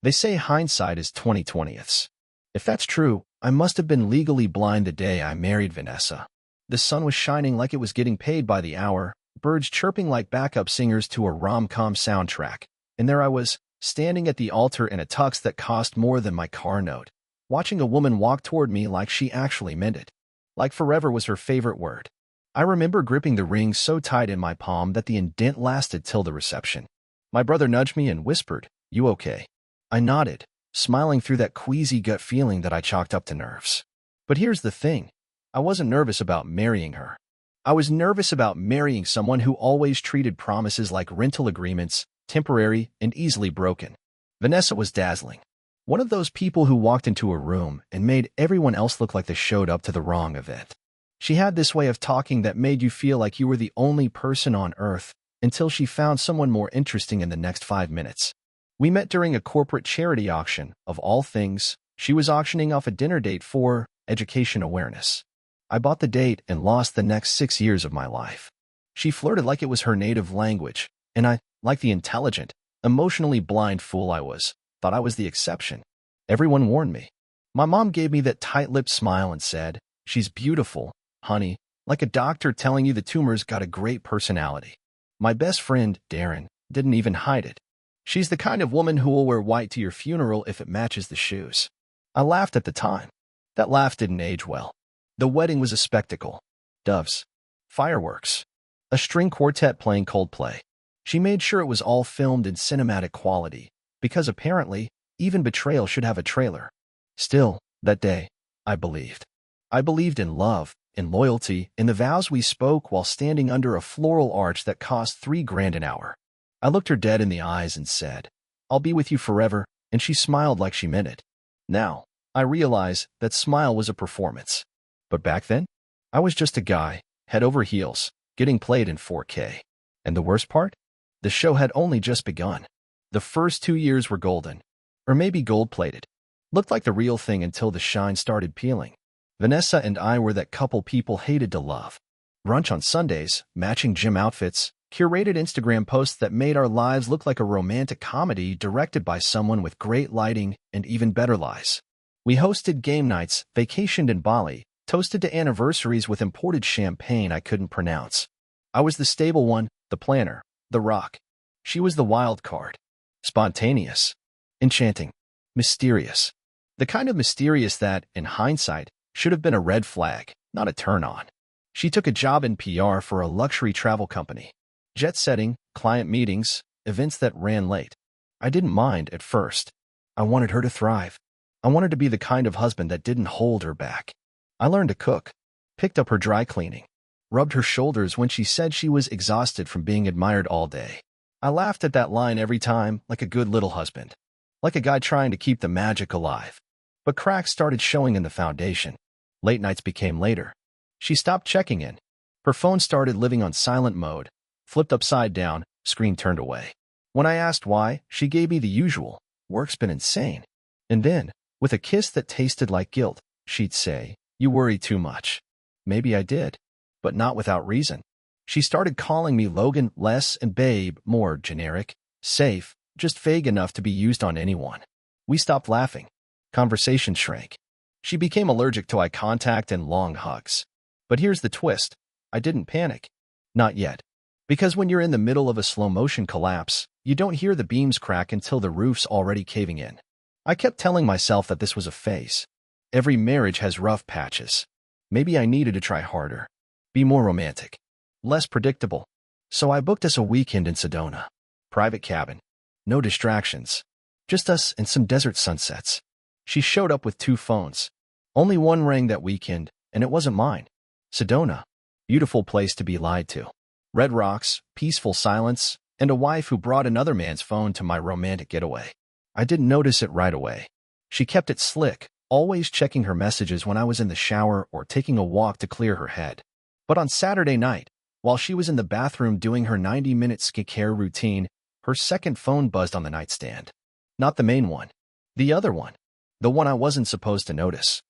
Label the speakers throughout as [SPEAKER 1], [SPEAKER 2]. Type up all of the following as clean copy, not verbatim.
[SPEAKER 1] They say hindsight is 20/20ths. If that's true, I must have been legally blind the day I married Vanessa. The sun was shining like it was getting paid by the hour, birds chirping like backup singers to a rom-com soundtrack, and there I was, standing at the altar in a tux that cost more than my car note, watching a woman walk toward me like she actually meant it. Like forever was her favorite word. I remember gripping the ring so tight in my palm that the indent lasted till the reception. My brother nudged me and whispered, "You okay?" I nodded, smiling through that queasy gut feeling that I chalked up to nerves. But here's the thing. I wasn't nervous about marrying her. I was nervous about marrying someone who always treated promises like rental agreements, temporary and easily broken. Vanessa was dazzling. One of those people who walked into a room and made everyone else look like they showed up to the wrong event. She had this way of talking that made you feel like you were the only person on earth until she found someone more interesting in the next 5 minutes. We met during a corporate charity auction. Of all things, she was auctioning off a dinner date for education awareness. I bought the date and lost the next 6 years of my life. She flirted like it was her native language, and I, like the intelligent, emotionally blind fool I was, thought I was the exception. Everyone warned me. My mom gave me that tight-lipped smile and said, "She's beautiful, honey, like a doctor telling you the tumor's got a great personality." My best friend, Darren, didn't even hide it. "She's the kind of woman who will wear white to your funeral if it matches the shoes." I laughed at the time. That laugh didn't age well. The wedding was a spectacle. Doves. Fireworks. A string quartet playing Coldplay. She made sure it was all filmed in cinematic quality, because apparently, even betrayal should have a trailer. Still, that day, I believed. I believed in love, in loyalty, in the vows we spoke while standing under a floral arch that cost $3,000 an hour. I looked her dead in the eyes and said, "I'll be with you forever," and she smiled like she meant it. Now, I realize that smile was a performance. But back then, I was just a guy, head over heels, getting played in 4K. And the worst part? The show had only just begun. The first 2 years were golden. Or maybe gold-plated. Looked like the real thing until the shine started peeling. Vanessa and I were that couple people hated to love. Brunch on Sundays, matching gym outfits, curated Instagram posts that made our lives look like a romantic comedy directed by someone with great lighting and even better lies. We hosted game nights, vacationed in Bali, toasted to anniversaries with imported champagne I couldn't pronounce. I was the stable one, the planner, the rock. She was the wild card. Spontaneous. Enchanting. Mysterious. The kind of mysterious that, in hindsight, should have been a red flag, not a turn-on. She took a job in PR for a luxury travel company. Jet-setting, client meetings, events that ran late. I didn't mind at first. I wanted her to thrive. I wanted to be the kind of husband that didn't hold her back. I learned to cook, picked up her dry cleaning, rubbed her shoulders when she said she was exhausted from being admired all day. I laughed at that line every time like a good little husband, like a guy trying to keep the magic alive. But cracks started showing in the foundation. Late nights became later. She stopped checking in. Her phone started living on silent mode, flipped upside down, screen turned away. When I asked why, she gave me the usual, "Work's been insane." And then, with a kiss that tasted like guilt, she'd say, "You worry too much." Maybe I did, but not without reason. She started calling me Logan less and Babe more generic, safe, just vague enough to be used on anyone. We stopped laughing. Conversation shrank. She became allergic to eye contact and long hugs. But here's the twist. I didn't panic. Not yet. Because when you're in the middle of a slow-motion collapse, you don't hear the beams crack until the roof's already caving in. I kept telling myself that this was a phase. Every marriage has rough patches. Maybe I needed to try harder. Be more romantic. Less predictable. So I booked us a weekend in Sedona. Private cabin. No distractions. Just us and some desert sunsets. She showed up with 2 phones. Only one rang that weekend, and it wasn't mine. Sedona. Beautiful place to be lied to. Red rocks, peaceful silence, and a wife who brought another man's phone to my romantic getaway. I didn't notice it right away. She kept it slick, always checking her messages when I was in the shower or taking a walk to clear her head. But on Saturday night, while she was in the bathroom doing her 90-minute skincare routine, her second phone buzzed on the nightstand. Not the main one. The other one. The one I wasn't supposed to notice.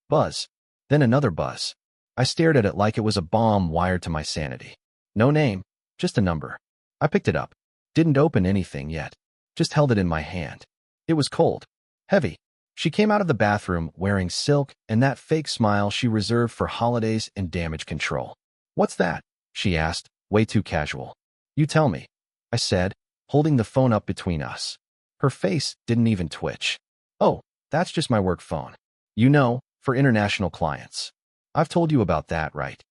[SPEAKER 1] Buzz. Then another buzz. I stared at it like it was a bomb wired to my sanity. No name, just a number. I picked it up. Didn't open anything yet. Just held it in my hand. It was cold. Heavy. She came out of the bathroom wearing silk and that fake smile she reserved for holidays and damage control. "What's that?" she asked, way too casual. "You tell me," I said, holding the phone up between us. Her face didn't even twitch. "Oh, that's just my work phone. You know, for international clients. I've told you about that, right?"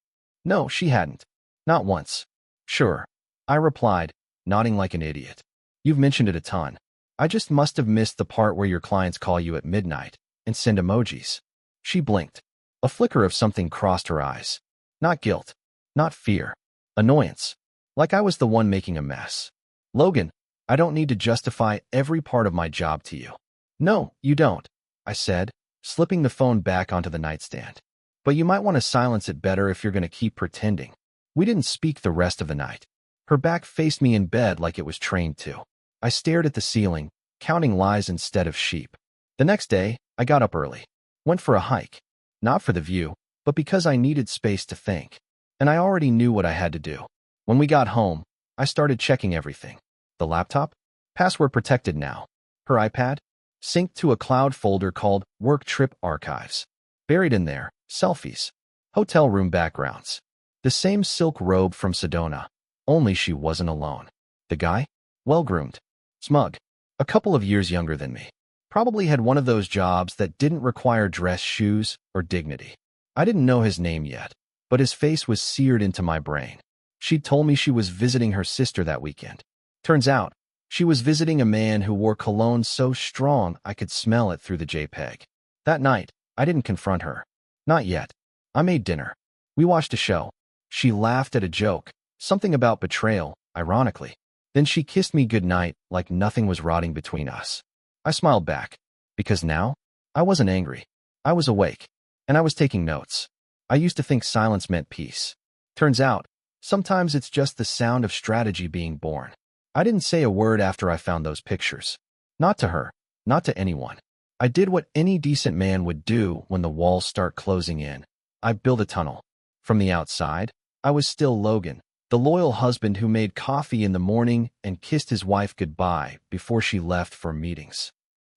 [SPEAKER 1] No, she hadn't. Not once. "Sure," I replied, nodding like an idiot. "You've mentioned it a ton. I just must have missed the part where your clients call you at midnight and send emojis." She blinked. A flicker of something crossed her eyes. Not guilt. Not fear. Annoyance. Like I was the one making a mess. "Logan, I don't need to justify every part of my job to you." "No, you don't," I said, slipping the phone back onto the nightstand. "But you might want to silence it better if you're going to keep pretending." We didn't speak the rest of the night. Her back faced me in bed like it was trained to. I stared at the ceiling, counting lies instead of sheep. The next day, I got up early. Went for a hike. Not for the view, but because I needed space to think. And I already knew what I had to do. When we got home, I started checking everything. The laptop? Password protected now. Her iPad? Synced to a cloud folder called Work Trip Archives. Buried in there, selfies. Hotel room backgrounds. The same silk robe from Sedona. Only she wasn't alone. The guy? Well-groomed. Smug. A couple of years younger than me. Probably had one of those jobs that didn't require dress shoes or dignity. I didn't know his name yet, but his face was seared into my brain. She'd told me she was visiting her sister that weekend. Turns out, she was visiting a man who wore cologne so strong I could smell it through the JPEG. That night, I didn't confront her. Not yet. I made dinner. We watched a show. She laughed at a joke, something about betrayal, ironically. Then she kissed me goodnight like nothing was rotting between us. I smiled back, because now, I wasn't angry. I was awake, and I was taking notes. I used to think silence meant peace. Turns out, sometimes it's just the sound of strategy being born. I didn't say a word after I found those pictures. Not to her, not to anyone. I did what any decent man would do when the walls start closing in. I built a tunnel. From the outside, I was still Logan, the loyal husband who made coffee in the morning and kissed his wife goodbye before she left for meetings.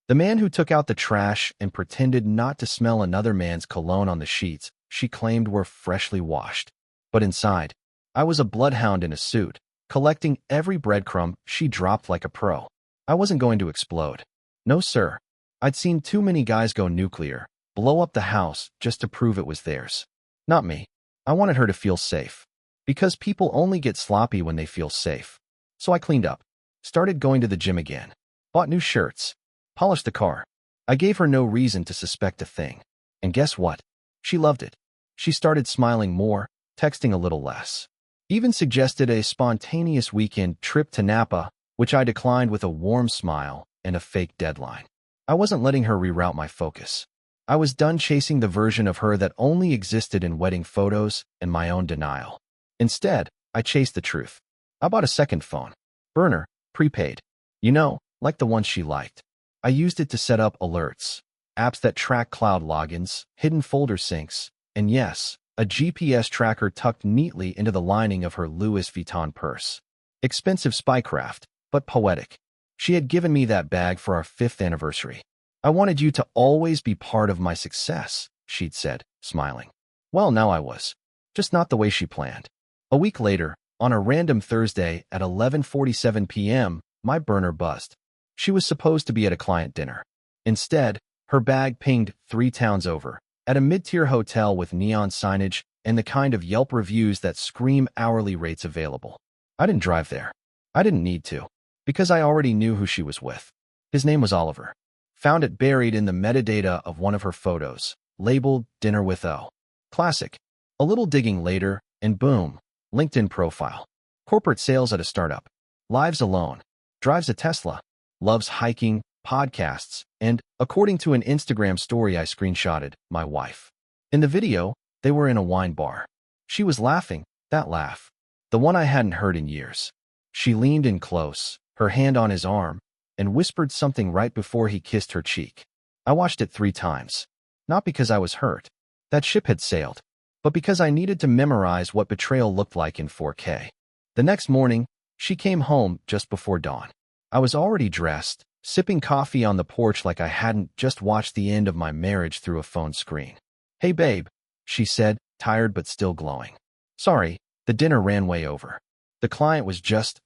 [SPEAKER 1] The man who took out the trash and pretended not to smell another man's cologne on the sheets she claimed were freshly washed. But inside, I was a bloodhound in a suit, collecting every breadcrumb she dropped like a pro. I wasn't going to explode. No, sir. I'd seen too many guys go nuclear, blow up the house just to prove it was theirs. Not me. I wanted her to feel safe. Because people only get sloppy when they feel safe. So I cleaned up. Started going to the gym again. Bought new shirts. Polished the car. I gave her no reason to suspect a thing. And guess what? She loved it. She started smiling more, texting a little less. Even suggested a spontaneous weekend trip to Napa, which I declined with a warm smile and a fake deadline. I wasn't letting her reroute my focus. I was done chasing the version of her that only existed in wedding photos and my own denial. Instead, I chased the truth. I bought a second phone. Burner, prepaid. You know, like the one she liked. I used it to set up alerts, apps that track cloud logins, hidden folder syncs, and yes, a GPS tracker tucked neatly into the lining of her Louis Vuitton purse. Expensive spycraft, but poetic. She had given me that bag for our 5th anniversary. "I wanted you to always be part of my success," she'd said, smiling. Well, now I was. Just not the way she planned. A week later, on a random Thursday at 11:47 p.m., my burner buzzed. She was supposed to be at a client dinner. Instead, her bag pinged 3 towns over, at a mid-tier hotel with neon signage and the kind of Yelp reviews that scream hourly rates available. I didn't drive there. I didn't need to, because I already knew who she was with. His name was Oliver. Found it buried in the metadata of one of her photos, labeled Dinner with O. Classic. A little digging later, and boom, LinkedIn profile. Corporate sales at a startup. Lives alone. Drives a Tesla. Loves hiking, podcasts, and, according to an Instagram story I screenshotted, my wife. In the video, they were in a wine bar. She was laughing, that laugh. The one I hadn't heard in years. She leaned in close, her hand on his arm, and whispered something right before he kissed her cheek. I watched it 3 times. Not because I was hurt. That ship had sailed. But because I needed to memorize what betrayal looked like in 4K. The next morning, she came home just before dawn. I was already dressed, sipping coffee on the porch like I hadn't just watched the end of my marriage through a phone screen. "Hey, babe," she said, tired but still glowing. "Sorry, the dinner ran way over. The client was just,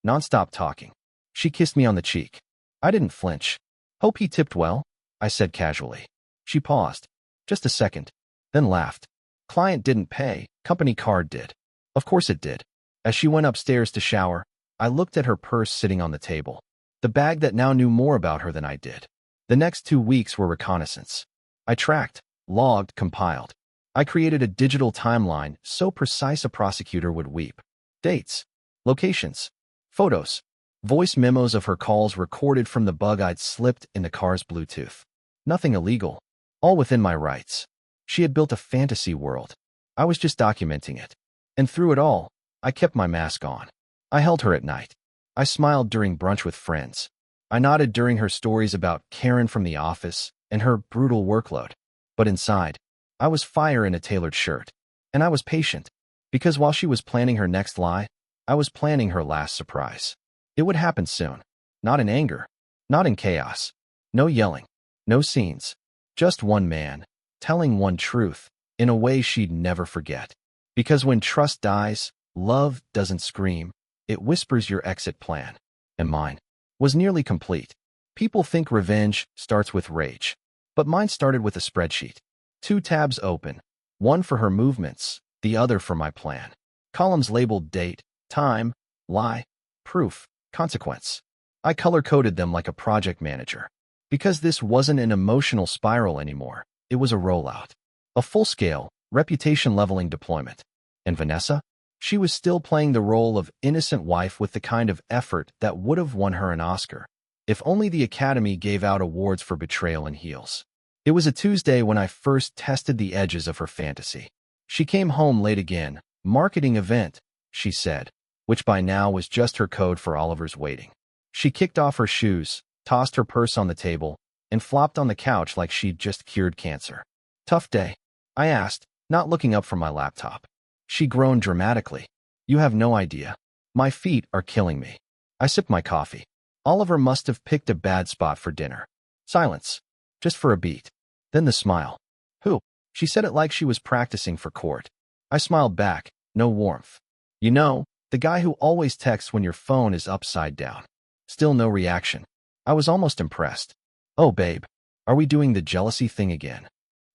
[SPEAKER 1] nonstop talking." She kissed me on the cheek. I didn't flinch. "Hope he tipped well," I said casually. She paused. Just a second, then laughed. "Client didn't pay, company card did." Of course it did. As she went upstairs to shower, I looked at her purse sitting on the table. The bag that now knew more about her than I did. The next 2 weeks were reconnaissance. I tracked, logged, compiled. I created a digital timeline so precise a prosecutor would weep. Dates, locations, photos, voice memos of her calls recorded from the bug I'd slipped in the car's Bluetooth. Nothing illegal, all within my rights. She had built a fantasy world. I was just documenting it. And through it all, I kept my mask on. I held her at night. I smiled during brunch with friends. I nodded during her stories about Karen from the office and her brutal workload. But inside, I was fire in a tailored shirt. And I was patient, because while she was planning her next lie, I was planning her last surprise. It would happen soon. Not in anger. Not in chaos. No yelling. No scenes. Just one man, telling one truth, in a way she'd never forget. Because when trust dies, love doesn't scream. It whispers your exit plan. And mine was nearly complete. People think revenge starts with rage. But mine started with a spreadsheet. 2 tabs open. One for her movements, the other for my plan. Columns labeled date, time, lie, proof, consequence. I color-coded them like a project manager. Because this wasn't an emotional spiral anymore. It was a rollout. A full-scale, reputation-leveling deployment. And Vanessa? She was still playing the role of innocent wife with the kind of effort that would have won her an Oscar. If only the Academy gave out awards for betrayal in heels. It was a Tuesday when I first tested the edges of her fantasy. She came home late again. "Marketing event," she said, which by now was just her code for Oliver's waiting. She kicked off her shoes, tossed her purse on the table, and flopped on the couch like she'd just cured cancer. "Tough day?" I asked, not looking up from my laptop. She groaned dramatically. "You have no idea. My feet are killing me." I sipped my coffee. Oliver must have picked a bad spot for dinner. Silence. Just for a beat. Then the smile. "Who?" She said it like she was practicing for court. I smiled back, no warmth. "You know, the guy who always texts when your phone is upside down." Still no reaction. I was almost impressed. "Oh, babe, are we doing the jealousy thing again?"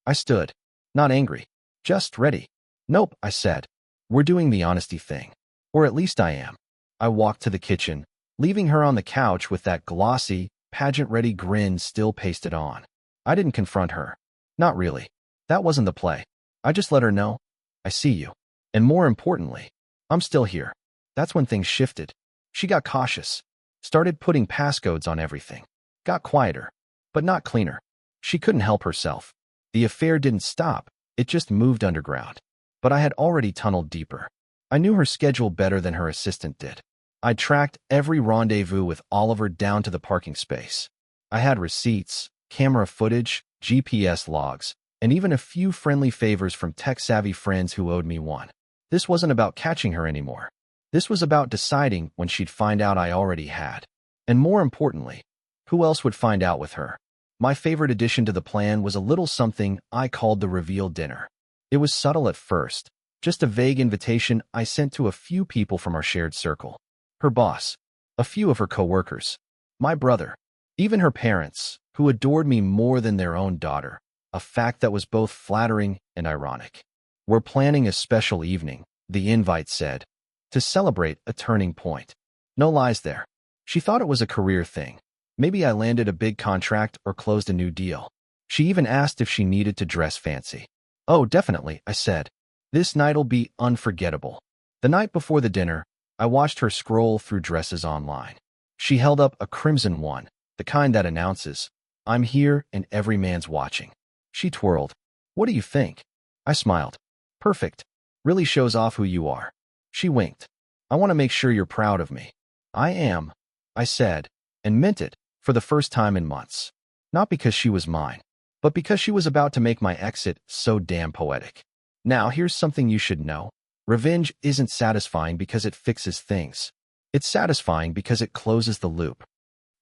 [SPEAKER 1] I stood. Not angry. Just ready. "Nope," I said. "We're doing the honesty thing. Or at least I am." I walked to the kitchen, leaving her on the couch with that glossy, pageant-ready grin still pasted on. I didn't confront her. Not really. That wasn't the play. I just let her know, "I see you. And more importantly, I'm still here." That's when things shifted. She got cautious. Started putting passcodes on everything. Got quieter. But not cleaner. She couldn't help herself. The affair didn't stop. It just moved underground. But I had already tunneled deeper. I knew her schedule better than her assistant did. I tracked every rendezvous with Oliver down to the parking space. I had receipts, camera footage, GPS logs, and even a few friendly favors from tech-savvy friends who owed me one. This wasn't about catching her anymore. This was about deciding when she'd find out I already had. And more importantly, who else would find out with her? My favorite addition to the plan was a little something I called the reveal dinner. It was subtle at first, just a vague invitation I sent to a few people from our shared circle. Her boss, a few of her coworkers, my brother, even her parents, who adored me more than their own daughter, a fact that was both flattering and ironic. "We're planning a special evening," the invite said, "to celebrate a turning point." No lies there. She thought it was a career thing. Maybe I landed a big contract or closed a new deal. She even asked if she needed to dress fancy. "Oh, definitely," I said. "This night'll be unforgettable." The night before the dinner, I watched her scroll through dresses online. She held up a crimson one, the kind that announces, "I'm here and every man's watching." She twirled. "What do you think?" I smiled. "Perfect. Really shows off who you are." She winked. "I want to make sure you're proud of me." "I am," I said, and meant it, for the first time in months. Not because she was mine, but because she was about to make my exit so damn poetic. Now, here's something you should know. Revenge isn't satisfying because it fixes things. It's satisfying because it closes the loop.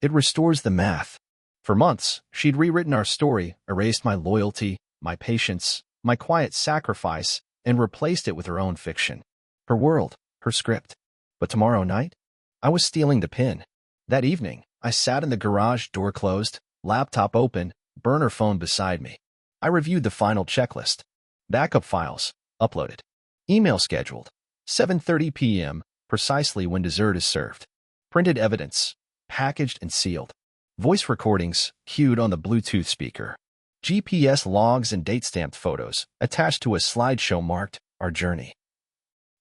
[SPEAKER 1] It restores the math. For months, she'd rewritten our story, erased my loyalty, my patience, my quiet sacrifice, and replaced it with her own fiction. Her world, her script. But tomorrow night, I was stealing the pin. That evening, I sat in the garage, door closed, laptop open, burner phone beside me. I reviewed the final checklist. Backup files, uploaded. Email scheduled. 7:30 p.m., precisely when dessert is served. Printed evidence, packaged and sealed. Voice recordings, queued on the Bluetooth speaker. GPS logs and date-stamped photos, attached to a slideshow marked, Our Journey.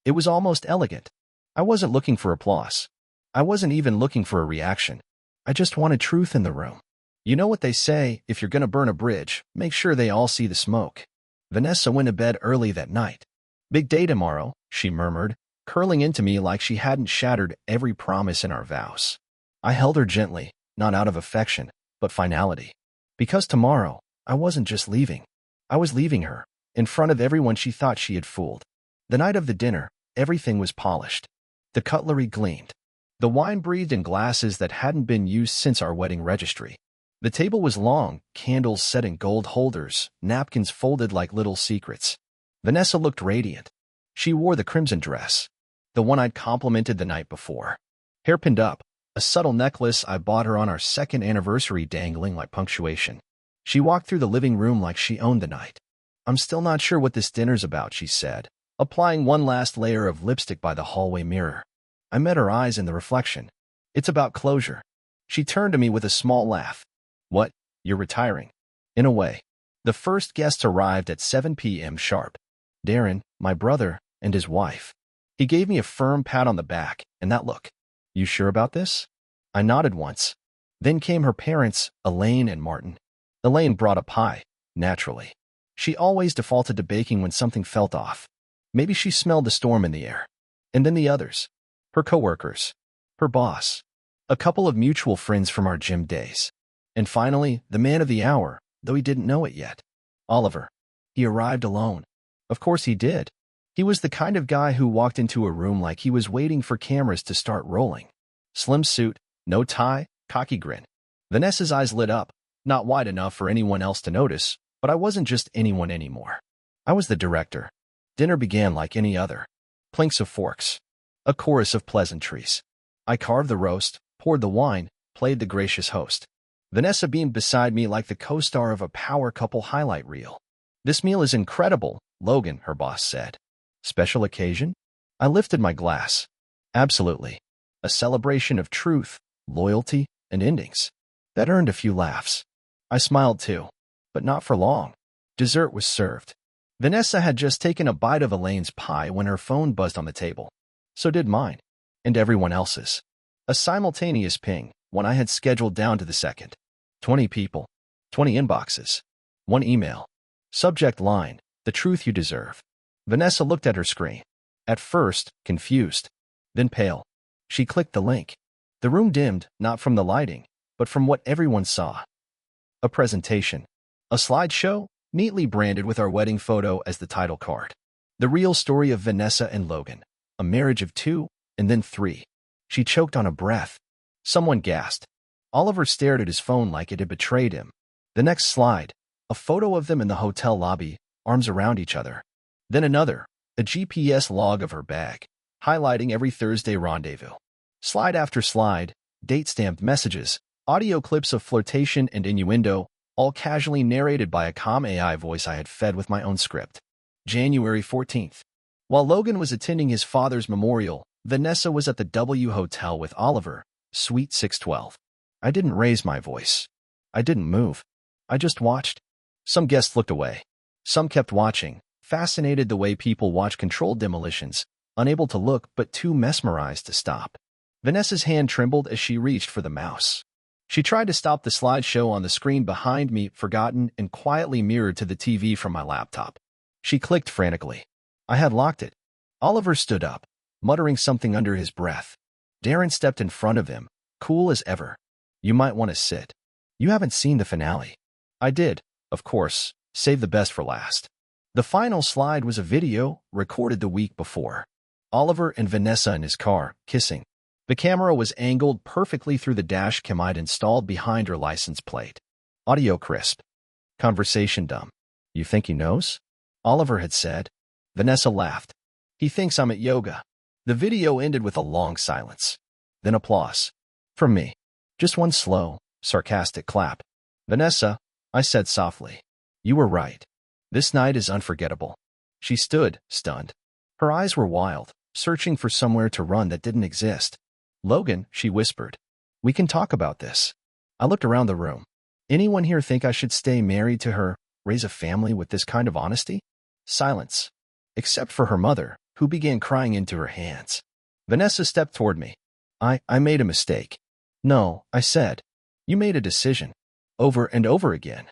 [SPEAKER 1] It was almost elegant. I wasn't looking for applause. I wasn't even looking for a reaction. I just wanted truth in the room. You know what they say, if you're gonna burn a bridge, make sure they all see the smoke. Vanessa went to bed early that night. Big day tomorrow, she murmured, curling into me like she hadn't shattered every promise in our vows. I held her gently, not out of affection, but finality. Because tomorrow, I wasn't just leaving. I was leaving her, in front of everyone she thought she had fooled. The night of the dinner, everything was polished. The cutlery gleamed. The wine breathed in glasses that hadn't been used since our wedding registry. The table was long, candles set in gold holders, napkins folded like little secrets. Vanessa looked radiant. She wore the crimson dress, the one I'd complimented the night before. Hair pinned up, a subtle necklace I bought her on our second anniversary dangling like punctuation. She walked through the living room like she owned the night. I'm still not sure what this dinner's about, she said, applying one last layer of lipstick by the hallway mirror. I met her eyes in the reflection. It's about closure. She turned to me with a small laugh. What? You're retiring? In a way. The first guests arrived at 7 p.m. sharp. Darren, my brother, and his wife. He gave me a firm pat on the back, and that look. You sure about this? I nodded once. Then came her parents, Elaine and Martin. Elaine brought a pie, naturally. She always defaulted to baking when something felt off. Maybe she smelled the storm in the air. And then the others. Her coworkers. Her boss. A couple of mutual friends from our gym days. And finally, the man of the hour, though he didn't know it yet. Oliver. He arrived alone. Of course he did. He was the kind of guy who walked into a room like he was waiting for cameras to start rolling. Slim suit, no tie, cocky grin. Vanessa's eyes lit up, not wide enough for anyone else to notice, but I wasn't just anyone anymore. I was the director. Dinner began like any other. Plinks of forks. A chorus of pleasantries. I carved the roast, poured the wine, played the gracious host. Vanessa beamed beside me like the co-star of a power couple highlight reel. This meal is incredible, Logan, her boss said. Special occasion? I lifted my glass. Absolutely. A celebration of truth, loyalty, and endings. That earned a few laughs. I smiled too, but not for long. Dessert was served. Vanessa had just taken a bite of Elaine's pie when her phone buzzed on the table. So did mine. And everyone else's. A simultaneous ping, one I had scheduled down to the second. 20 people. 20 inboxes. One email. Subject line, the truth you deserve. Vanessa looked at her screen. At first, confused. Then pale. She clicked the link. The room dimmed, not from the lighting, but from what everyone saw. A presentation. A slideshow, neatly branded with our wedding photo as the title card. The real story of Vanessa and Logan. A marriage of 2, and then 3. She choked on a breath. Someone gasped. Oliver stared at his phone like it had betrayed him. The next slide. A photo of them in the hotel lobby, arms around each other. Then another, a GPS log of her bag, highlighting every Thursday rendezvous. Slide after slide, date-stamped messages, audio clips of flirtation and innuendo, all casually narrated by a calm AI voice I had fed with my own script. January 14th. While Logan was attending his father's memorial, Vanessa was at the W Hotel with Oliver, Suite 612. I didn't raise my voice. I didn't move. I just watched. Some guests looked away. Some kept watching, fascinated the way people watch controlled demolitions, unable to look but too mesmerized to stop. Vanessa's hand trembled as she reached for the mouse. She tried to stop the slideshow on the screen behind me, forgotten and quietly mirrored to the TV from my laptop. She clicked frantically. I had locked it. Oliver stood up, muttering something under his breath. Darren stepped in front of him, cool as ever. You might want to sit. You haven't seen the finale. I did, of course, save the best for last. The final slide was a video recorded the week before. Oliver and Vanessa in his car, kissing. The camera was angled perfectly through the dash cam I'd installed behind her license plate. Audio crisp. Conversation dumb. You think he knows? Oliver had said. Vanessa laughed. He thinks I'm at yoga. The video ended with a long silence. Then applause. From me. Just one slow, sarcastic clap. Vanessa, I said softly. You were right. This night is unforgettable. She stood, stunned. Her eyes were wild, searching for somewhere to run that didn't exist. Logan, she whispered. We can talk about this. I looked around the room. Anyone here think I should stay married to her, raise a family with this kind of honesty? Silence. Except for her mother, who began crying into her hands. Vanessa stepped toward me. I made a mistake. No, I said. You made a decision. Over and over again.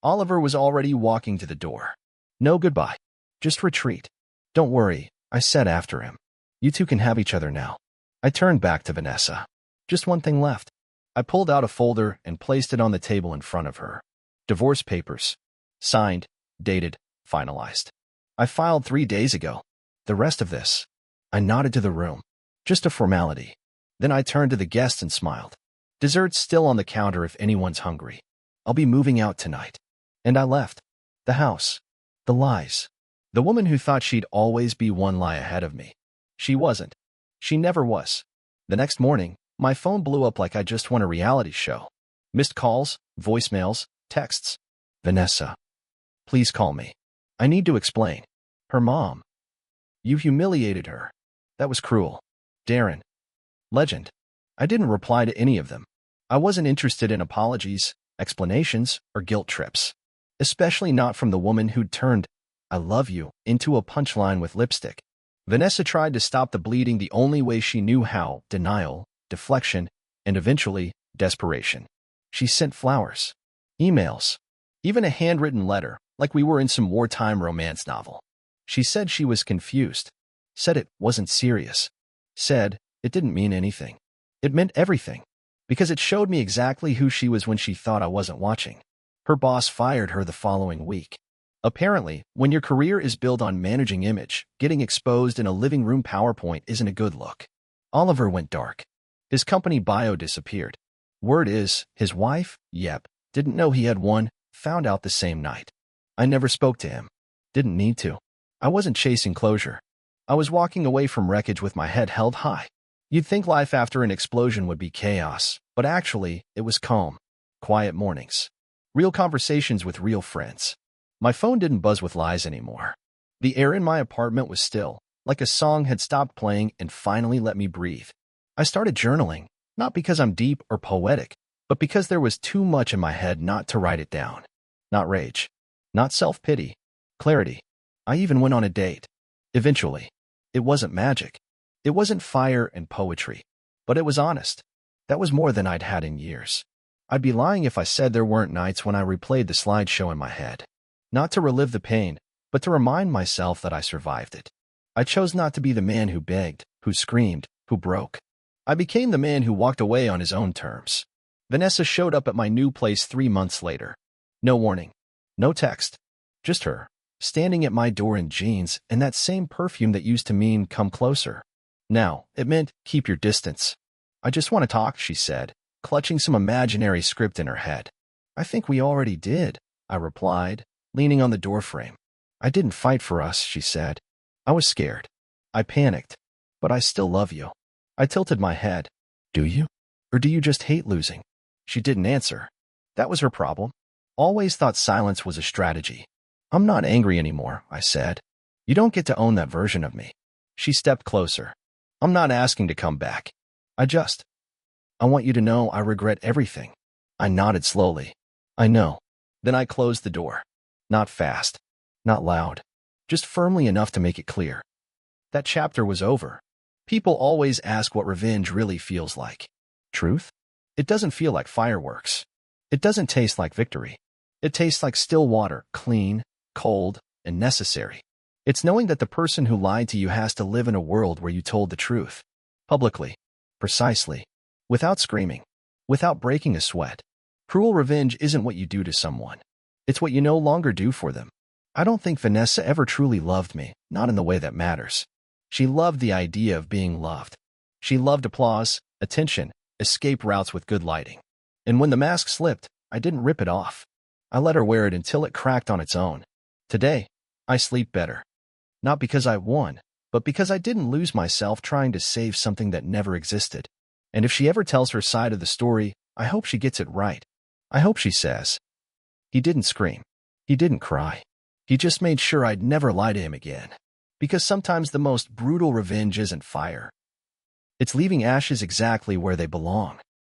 [SPEAKER 1] Oliver was already walking to the door. No goodbye. Just retreat. Don't worry, I said after him. You two can have each other now. I turned back to Vanessa. Just one thing left. I pulled out a folder and placed it on the table in front of her. Divorce papers. Signed, dated, finalized. I filed 3 days ago. The rest of this. I nodded to the room. Just a formality. Then I turned to the guests and smiled. Dessert's still on the counter if anyone's hungry. I'll be moving out tonight. And I left. The house. The lies. The woman who thought she'd always be one lie ahead of me. She wasn't. She never was. The next morning, my phone blew up like I just won a reality show. Missed calls, voicemails, texts. Vanessa. Please call me. I need to explain. Her mom. You humiliated her. That was cruel. Darren. Legend. I didn't reply to any of them. I wasn't interested in apologies, explanations, or guilt trips. Especially not from the woman who'd turned, I love you, into a punchline with lipstick. Vanessa tried to stop the bleeding the only way she knew how, denial, deflection, and eventually, desperation. She sent flowers, emails, even a handwritten letter, like we were in some wartime romance novel. She said she was confused, said it wasn't serious, said it didn't mean anything. It meant everything, because it showed me exactly who she was when she thought I wasn't watching. Her boss fired her the following week. Apparently, when your career is built on managing image, getting exposed in a living room PowerPoint isn't a good look. Oliver went dark. His company bio disappeared. Word is, his wife, didn't know he had one, found out the same night. I never spoke to him. Didn't need to. I wasn't chasing closure. I was walking away from wreckage with my head held high. You'd think life after an explosion would be chaos, but actually, it was calm. Quiet mornings. Real conversations with real friends. My phone didn't buzz with lies anymore. The air in my apartment was still, like a song had stopped playing and finally let me breathe. I started journaling, not because I'm deep or poetic, but because there was too much in my head not to write it down. Not rage. Not self-pity. Clarity. I even went on a date. Eventually. It wasn't magic. It wasn't fire and poetry. But it was honest. That was more than I'd had in years. I'd be lying if I said there weren't nights when I replayed the slideshow in my head. Not to relive the pain, but to remind myself that I survived it. I chose not to be the man who begged, who screamed, who broke. I became the man who walked away on his own terms. Vanessa showed up at my new place 3 months later. No warning. No text. Just her, standing at my door in jeans and that same perfume that used to mean come closer. Now, it meant keep your distance. I just want to talk, she said, clutching some imaginary script in her head. I think we already did, I replied, leaning on the doorframe. I didn't fight for us, she said. I was scared. I panicked. But I still love you. I tilted my head. Do you? Or do you just hate losing? She didn't answer. That was her problem. Always thought silence was a strategy. I'm not angry anymore, I said. You don't get to own that version of me. She stepped closer. I'm not asking to come back. I want you to know I regret everything. I nodded slowly. I know. Then I closed the door. Not fast. Not loud. Just firmly enough to make it clear. That chapter was over. People always ask what revenge really feels like. Truth? It doesn't feel like fireworks. It doesn't taste like victory. It tastes like still water, clean, cold, and necessary. It's knowing that the person who lied to you has to live in a world where you told the truth. Publicly. Precisely. Without screaming. Without breaking a sweat. Cruel revenge isn't what you do to someone. It's what you no longer do for them. I don't think Vanessa ever truly loved me, not in the way that matters. She loved the idea of being loved. She loved applause, attention, escape routes with good lighting. And when the mask slipped, I didn't rip it off. I let her wear it until it cracked on its own. Today, I sleep better. Not because I won, but because I didn't lose myself trying to save something that never existed. And if she ever tells her side of the story, I hope she gets it right. I hope she says, "He didn't scream. He didn't cry. He just made sure I'd never lie to him again." Because sometimes the most brutal revenge isn't fire. It's leaving ashes exactly where they belong.